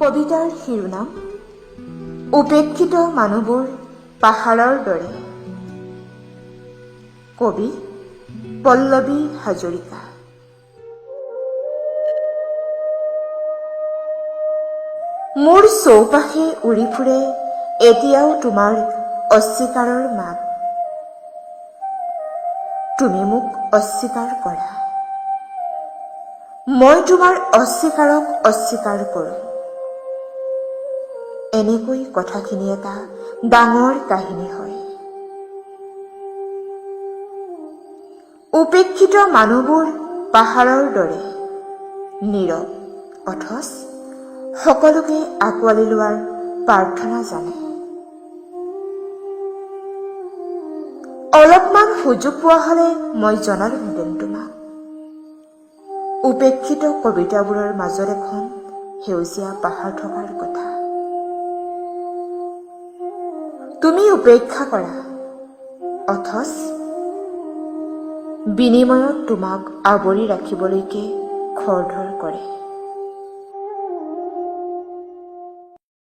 কবিতাৰ শিৰোনাম উপেক্ষিত মানুহবোৰ পাহাৰৰ দৰে। কবি পল্লৱী হাজৰিকা। মোৰ চৌপাশে উৰি ফুৰে এতিয়াও তোমাৰ অস্বীকাৰৰ মাত। তুমি মোক অস্বীকাৰ কৰা, মই তোমাৰ অস্বীকাৰক অস্বীকাৰ কৰোঁ। এনেকৈ কথাখিনি এটা ডাঙৰ কাহিনী হয়। উপেক্ষিত মানুহবোৰ পাহাৰৰ দৰে, নীৰৱ, অথচ সকলোকে আঁকোৱালি লোৱাৰ প্ৰাৰ্থনা জানে। অলপমান সুযোগ পোৱা হলে মই জনালোহেঁতেন তোমাক উপেক্ষিত কবিতাবোৰৰ মাজত এখন সেউজীয়া পাহাৰ থকাৰ কথা। তুমি উপেক্ষা কৰা, অথচ বিনিময়ত তোমাক আৱৰি ৰাখিবলৈকে খৰধৰ কৰে।